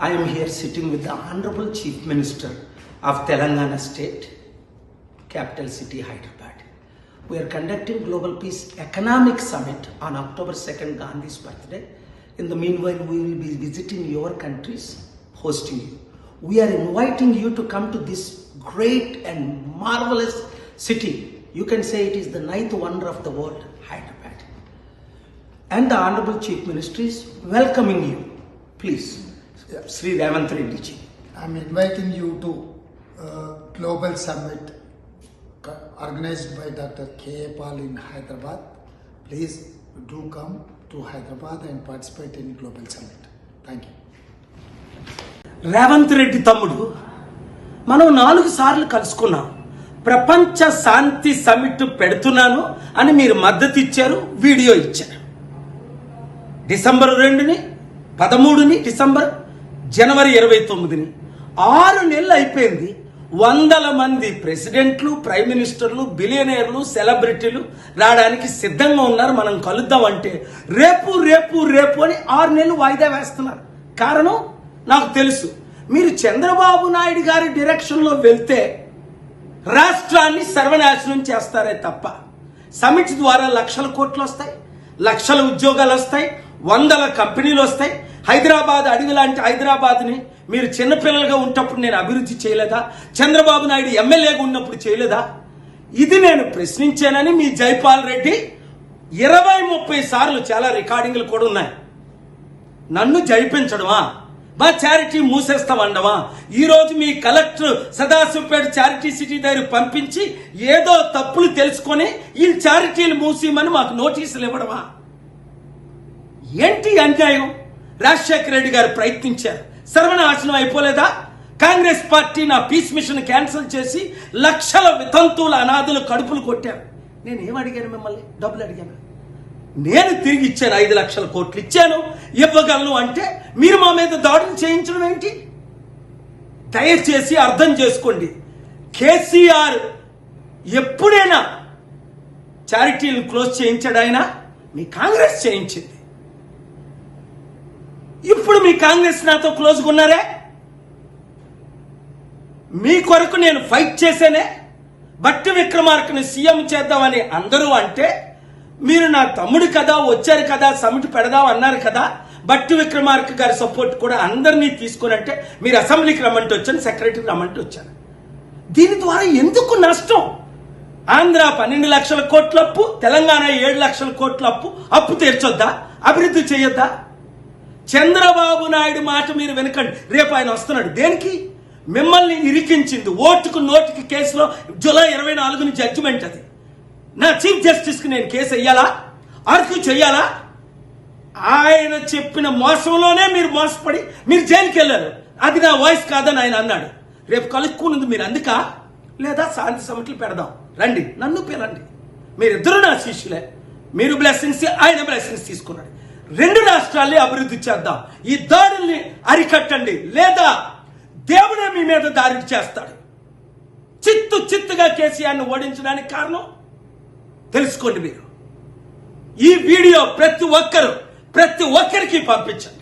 I am here sitting with the Honorable Chief Minister of Telangana State, capital city Hyderabad. We are conducting Global Peace Economic Summit on October 2nd, Gandhi's birthday. In the meanwhile, we will be visiting your countries, hosting you. We are inviting you to come to this great and marvelous city. You can say it is the ninth wonder of the world, Hyderabad. And the Honorable Chief Minister is welcoming you. Please. Sri Revanth Reddy ji. I'm inviting you to Global Summit organized by Dr. K. Paul in Hyderabad. Please do come to Hyderabad and participate in Global Summit. Thank you. Revanth Reddy తమ్ముడు, మనం 4 సార్లు కలుసుకున్నాం. ప్రపంచ శాంతి summit పెడుతున్నాను అని మీరు మద్దతు ఇచ్చారు, video ఇచ్చారు. డిసెంబర్ 2ని, 13ని డిసెంబర్, జనవరి 29ని 6 నెలలు అయిపోయింది. వందల మంది ప్రెసిడెంట్లు, ప్రైమ్ మినిస్టర్లు, బిలియనీర్లు, సెలబ్రిటీలు రావడానికి సిద్ధంగా ఉన్నారు. మనం కలుద్దాం అంటే రేపు రేపు రేపు అని 6 నెలలు వాయిదా వేస్తున్నారు. కారణం నాకు తెలుసు. మీరు చంద్రబాబు నాయుడు గారి డైరెక్షన్లో వెళ్తే రాష్ట్రాన్ని సర్వనాశనం చేస్తారే తప్ప సమిట్ ద్వారా లక్షల కోట్లు వస్తాయి, లక్షల ఉద్యోగాలు వస్తాయి, వందల కంపెనీలు వస్తాయి. హైదరాబాద్ అడవి లాంటి హైదరాబాద్ని మీరు చిన్నపిల్లలుగా ఉన్నప్పుడు నేను అభివృద్ధి చేయలేదా? చంద్రబాబు నాయుడు ఎమ్మెల్యేగా ఉన్నప్పుడు చేయలేదా? ఇది నేను ప్రశ్నించానని మీ జైపాల్ రెడ్డి 20-30 సార్లు, చాలా రికార్డింగ్లు కూడా ఉన్నాయి, నన్ను జైపించడమా, మా చారిటీ మూసేస్తామండమా? ఈరోజు మీ కలెక్టర్ సదాశివపేట చారిటీ సిటీ దగ్గర పంపించి ఏదో తప్పులు తెలుసుకొని ఈ చారిటీలు మూసేయమని మాకు నోటీసులు ఇవ్వడమా? ఏంటి అన్యాయం? రాజశేఖర రెడ్డి గారు ప్రయత్నించారు, సర్వనాశనం అయిపోలేదా? కాంగ్రెస్ పార్టీ నా పీస్ మిషన్ క్యాన్సిల్ చేసి లక్షల వితంతువుల అనాథులు కడుపులు కొట్టారు. నేను ఏం అడిగాను మిమ్మల్ని? డబ్బులు అడిగాను. నేను తిరిగి ఇచ్చాను, 5 లక్షల కోట్లు ఇచ్చాను, ఇవ్వగలను అంటే మీరు మా మీద దాడులు చేయించడం ఏంటి? దయచేసి అర్థం చేసుకోండి. కేసీఆర్ ఎప్పుడైనా చారిటీలను క్లోజ్ చేయించాడు? ఆయన మీ కాంగ్రెస్ చేయించింది. ఇప్పుడు మీ కాంగ్రెస్ నాతో క్లోజ్గా ఉన్నారే. మీ కొరకు నేను ఫైట్ చేసేనే. బట్టి విక్రమార్కని సీఎం చేద్దామని అందరూ అంటే మీరు నా తమ్ముడు కదా, వచ్చారు కదా, సమిట్ పెడదాం అన్నారు కదా. బట్టి విక్రమార్క గారి సపోర్ట్ కూడా అందరినీ తీసుకుని అంటే మీరు అసెంబ్లీకి రమ్మంటే వచ్చాను, సెక్రటరీకి రమ్మంటే వచ్చాను. దీని ద్వారా ఎందుకు నష్టం? ఆంధ్ర 12 లక్షల కోట్ల అప్పు, తెలంగాణ 7 లక్షల కోట్ల అప్పు తీర్చొద్దా? అభివృద్ధి చేయొద్దా? చంద్రబాబు నాయుడు మాట మీరు వెనకండి. రేపు ఆయన వస్తున్నాడు. దేనికి? మిమ్మల్ని ఇరికించింది ఓటుకు నోటుకి కేసులో జూలై 24ని జడ్జిమెంట్. అది నా చీఫ్ జస్టిస్కి నేను కేసు వెయ్యాలా? ఆర్గ్యూ చెయ్యాలా? ఆయన చెప్పిన మోసంలోనే మీరు మోసపడి మీరు జైలుకి వెళ్ళారు. అది నా వాయిస్ కాదని ఆయన అన్నాడు. రేపు కలుక్కున్నది మీరు అందుక, లేదా శాంతి సమిట్లు పెడదాం రండి, నన్ను పిలండి. మీరిద్దరూ నా శిష్యులే. మీరు బ్లెస్సింగ్స్, ఆయన బ్లెస్సింగ్స్ తీసుకున్నాడు. 2 రాష్ట్రాల్ని అభివృద్ధి చేద్దాం. ఈ దాడుల్ని అరికట్టండి, లేదా దేవుడే మీ మీద దాడి చేస్తాడు. చిత్తుగా కేసీఆర్ని ఓడించడానికి కారణం తెలుసుకోండి. మీరు ఈ వీడియో ప్రతి ఒక్కరికి పంపించండి.